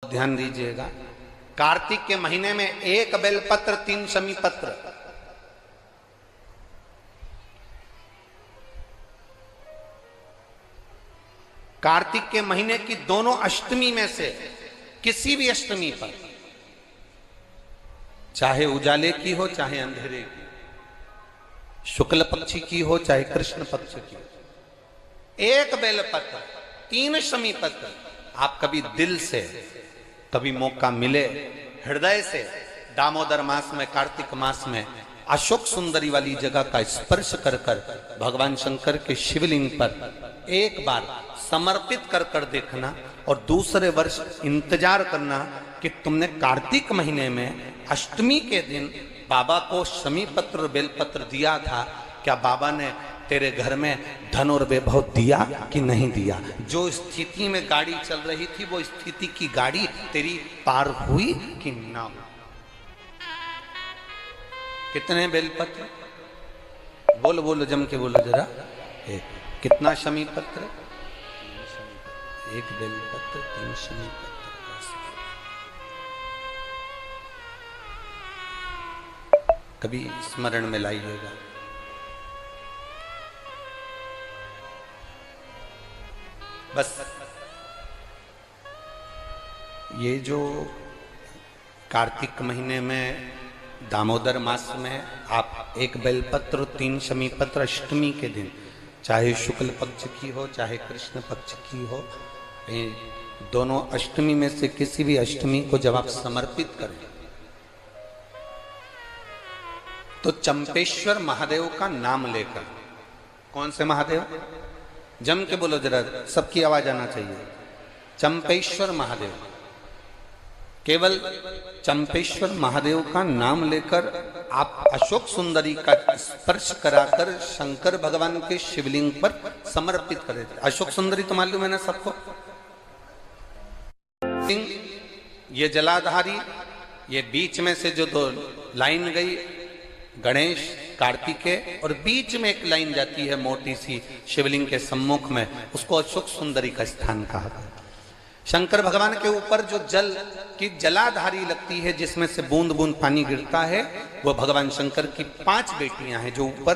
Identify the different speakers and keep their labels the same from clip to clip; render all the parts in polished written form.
Speaker 1: ध्यान दीजिएगा, कार्तिक के महीने में 1 बेलपत्र 3 शमी पत्र। कार्तिक के महीने की दोनों अष्टमी में से किसी भी अष्टमी पर, चाहे उजाले की हो चाहे अंधेरे की, शुक्ल पक्षी की हो चाहे कृष्ण पक्ष की, 1 बेलपत्र 3 शमी पत्र आप कभी दिल से, कभी मौका मिले हृदय से, दामोदर मास में, कार्तिक मास में अशोक सुंदरी वाली जगह का स्पर्श कर कर भगवान शंकर के शिवलिंग पर एक बार समर्पित कर कर देखना, और दूसरे वर्ष इंतजार करना कि तुमने कार्तिक महीने में अष्टमी के दिन बाबा को शमी पत्र बेलपत्र दिया था, क्या बाबा ने तेरे घर में धन और वैभव दिया कि नहीं दिया? जो स्थिति में गाड़ी चल रही थी वो स्थिति की गाड़ी तेरी पार हुई कि ना हुई? कितने बेलपत्र? बोलो बोलो, जम के बोलो जरा। एक। कितना शमी पत्र? 1 बेलपत्र 3 शमी पत्र। कभी स्मरण में लाइएगा। बस ये जो कार्तिक महीने में दामोदर मास में आप 1 बेलपत्र 3 शमी पत्र अष्टमी के दिन, चाहे शुक्ल पक्ष की हो चाहे कृष्ण पक्ष की हो, दोनों अष्टमी में से किसी भी अष्टमी को जब आप समर्पित करें तो चंपेश्वर महादेव का नाम लेकर, कौन से महादेव? जम के बोलो जरा, सबकी आवाज आना चाहिए। चंपेश्वर महादेव, केवल चंपेश्वर महादेव का नाम लेकर आप अशोक सुंदरी का स्पर्श कराकर शंकर भगवान के शिवलिंग पर समर्पित करें। अशोक सुंदरी तो मालूम है ना सबको? ये जलाधारी, ये बीच में से जो 2 लाइन गई, गणेश कार्तिकेय, और बीच में एक लाइन जाती है मोटी सी शिवलिंग के सम्मुख में, उसको अशोक सुंदरी का स्थान कहा गया। शंकर भगवान के ऊपर जो जल की जलाधारी लगती है, जिसमें से बूंद बूंद पानी गिरता है, वो भगवान शंकर की 5 बेटियां हैं जो ऊपर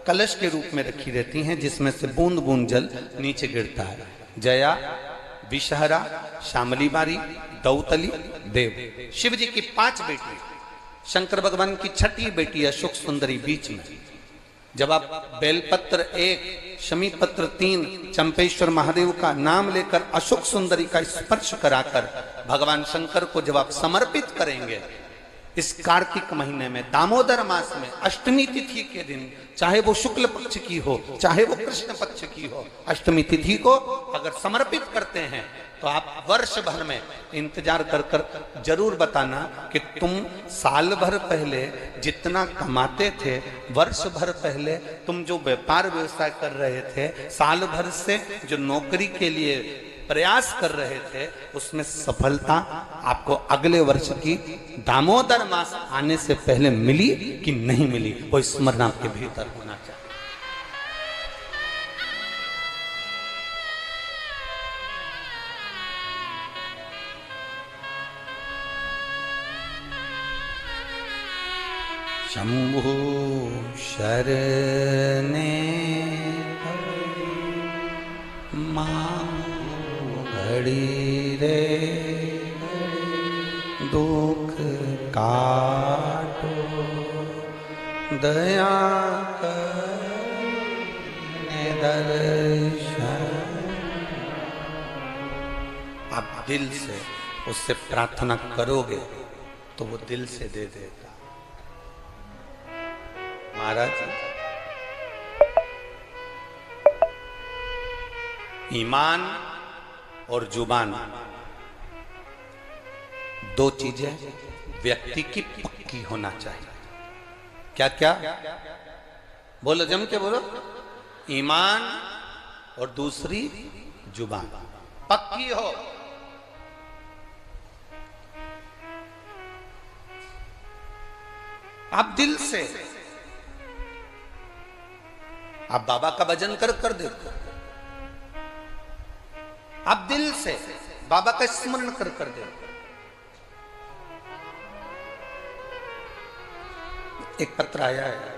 Speaker 1: कलश के रूप में रखी रहती हैं, जिसमें से बूंद बूंद जल नीचे गिरता है। जया, विषहरा, शामली बारी, दौतली, देव, शिव जी की 5 बेटी। शंकर भगवान की 6ठी बेटी अशोक सुंदरी बीच में। जब आप बेलपत्र 1 शमी पत्र 3 चंपेश्वर महादेव का नाम लेकर अशोक सुंदरी का स्पर्श कराकर भगवान शंकर को जब आप समर्पित करेंगे इस कार्तिक महीने में, दामोदर मास में, अष्टमी तिथि के दिन, चाहे वो शुक्ल पक्ष की हो चाहे वो कृष्ण पक्ष की हो, अष्टमी तिथि को अगर समर्पित करते हैं तो आप वर्ष भर में इंतजार कर कर जरूर बताना कि तुम साल भर पहले जितना कमाते थे, वर्ष भर पहले तुम जो व्यापार व्यवसाय कर रहे थे, साल भर से जो नौकरी के लिए प्रयास कर रहे थे, उसमें सफलता आपको अगले वर्ष की दामोदर मास आने से पहले मिली कि नहीं मिली, वो स्मरण आपके भीतर होना चाहिए। शंभु शरणे घड़ी रे दुख काटो, दया करने दर्शन। आप दिल से उससे प्रार्थना करोगे तो वो दिल से दे देगा। महाराज, ईमान और जुबान 2 चीजें व्यक्ति की पक्की होना चाहिए। क्या क्या? बोलो, जम के बोलो। ईमान और दूसरी जुबान पक्की हो। आप दिल से, आप बाबा का भजन कर कर देखो, आप दिल से बाबा का स्मरण कर कर देखो, एक पत्र आया है।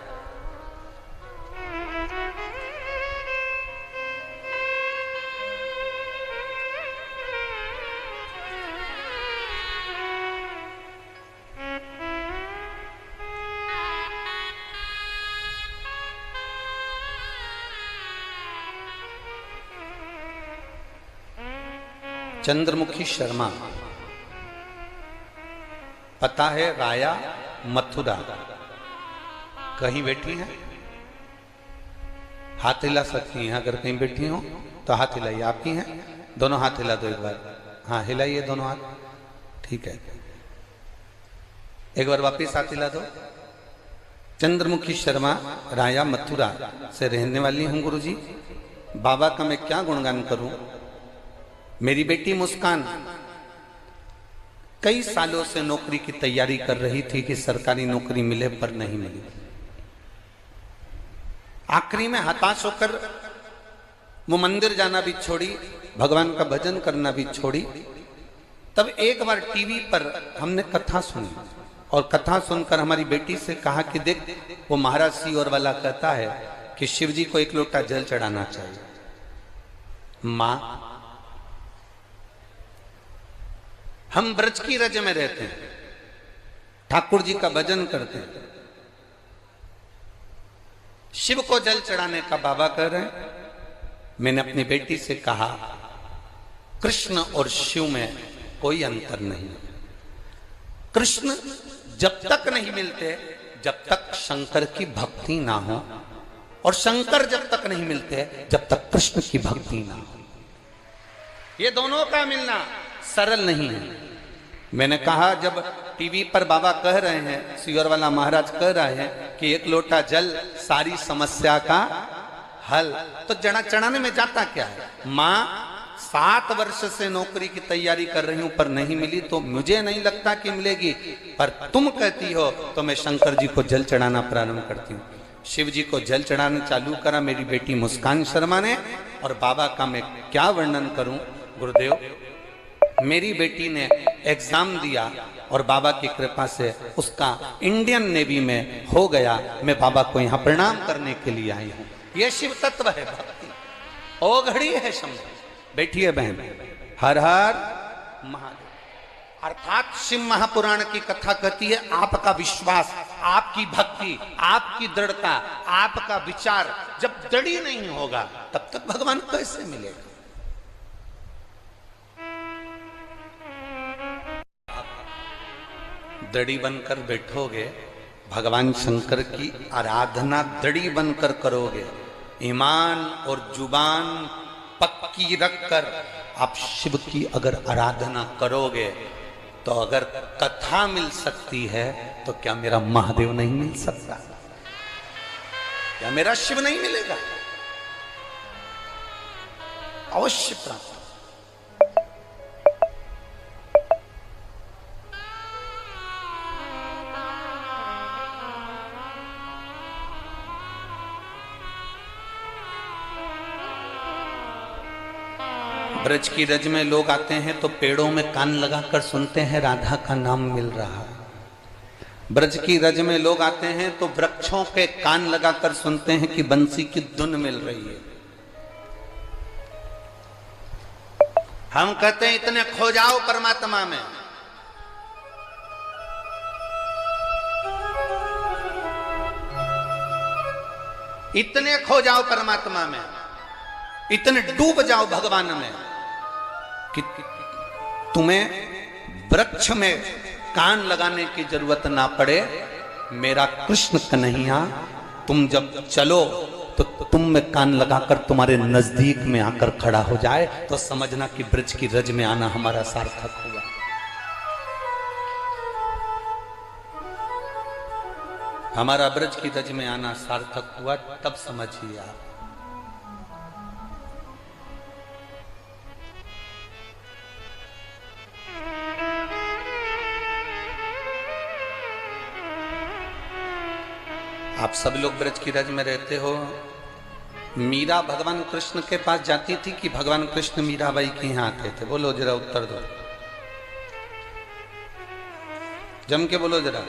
Speaker 1: चंद्रमुखी शर्मा, पता है राया मथुरा, कहीं बैठी हैं? हाथ हिला सकती हैं, अगर कहीं बैठी हो तो हाथ हिलाइए। आप ही हैं? दोनों हाथ हिला दो एक बार। हाँ हिलाइए दोनों हाथ, ठीक है। एक बार वापिस हाथ हिला दो। चंद्रमुखी शर्मा, राया मथुरा से रहने वाली हूं गुरुजी। बाबा का मैं क्या गुणगान करूं। मेरी बेटी मुस्कान कई सालों से नौकरी की तैयारी कर रही थी कि सरकारी नौकरी मिले, पर नहीं मिली। आखिरी में हताश होकर वो मंदिर जाना भी छोड़ी, भगवान का भजन करना भी छोड़ी। तब एक बार टीवी पर हमने कथा सुनी और कथा सुनकर हमारी बेटी से कहा कि देख, वो महाराज सियोर वाला कहता है कि शिव जी को एक लोटा जल चढ़ाना चाहिए। मां, हम ब्रज की रज में रहते हैं, ठाकुर जी का भजन करते हैं, शिव को जल चढ़ाने का बाबा कह रहे हैं। मैंने अपनी बेटी से कहा, कृष्ण और शिव में कोई अंतर नहीं। कृष्ण जब तक नहीं मिलते जब तक शंकर की भक्ति ना हो, और शंकर जब तक नहीं मिलते जब तक कृष्ण की भक्ति ना हो। ये दोनों का मिलना सरल नहीं है। मैंने कहा, जब टीवी पर बाबा कह रहे हैं, सियोर वाला महाराज कह रहे हैं कि एक लोटा जल सारी समस्या का हल, तो जड़ा चढ़ाने में जाता क्या है। मां 7 वर्ष से नौकरी की तैयारी कर रही हूं पर नहीं मिली, तो मुझे नहीं लगता कि मिलेगी, पर तुम कहती हो तो मैं शंकर जी को जल चढ़ाना प्रारंभ करती हूँ। शिव जी को जल चढ़ाना चालू करा मेरी बेटी मुस्कान शर्मा ने। और बाबा का मैं क्या वर्णन करूं गुरुदेव। मेरी बेटी ने एग्जाम दिया और बाबा की कृपा से उसका इंडियन नेवी में हो गया। मैं बाबा को यहाँ प्रणाम करने के लिए आई हूँ। ये शिव तत्व है भक्ति, ओ घड़ी है शंभु। बैठिए बहन। हर हर महादेव। अर्थात शिव महापुराण की कथा कहती है, आपका विश्वास, आपकी भक्ति, आपकी दृढ़ता, आपका विचार जब दृढ़ नहीं होगा तब तक भगवान कैसे मिलेगा। दड़ी बनकर बैठोगे, भगवान शंकर की आराधना दड़ी बनकर करोगे, ईमान और जुबान पक्की रखकर आप शिव की अगर आराधना करोगे, तो अगर कथा मिल सकती है तो क्या मेरा महादेव नहीं मिल सकता? क्या मेरा शिव नहीं मिलेगा? अवश्य प्राप्त। ब्रज की रज में लोग आते हैं तो पेड़ों में कान लगाकर सुनते हैं राधा का नाम मिल रहा है। ब्रज की रज में लोग आते हैं तो वृक्षों के कान लगाकर सुनते हैं कि बंसी की धुन मिल रही है। हम कहते हैं इतने खो जाओ परमात्मा में। इतने खो जाओ परमात्मा में, इतने डूब जाओ भगवान में कि तुम्हें वृक्ष में कान लगाने की जरूरत ना पड़े। मेरा कृष्ण कन्हैया तुम जब चलो तो तुम में कान लगाकर तुम्हारे नजदीक में आकर खड़ा हो जाए, तो समझना कि ब्रज की रज में आना हमारा सार्थक हुआ। हमारा ब्रज की रज में आना सार्थक हुआ, तब समझिए आप। आप सब लोग ब्रज की रज में रहते हो। मीरा भगवान कृष्ण के पास जाती थी कि भगवान कृष्ण मीराबाई के यहाँ आते थे? बोलो जरा, उत्तर दो, जम के बोलो जरा।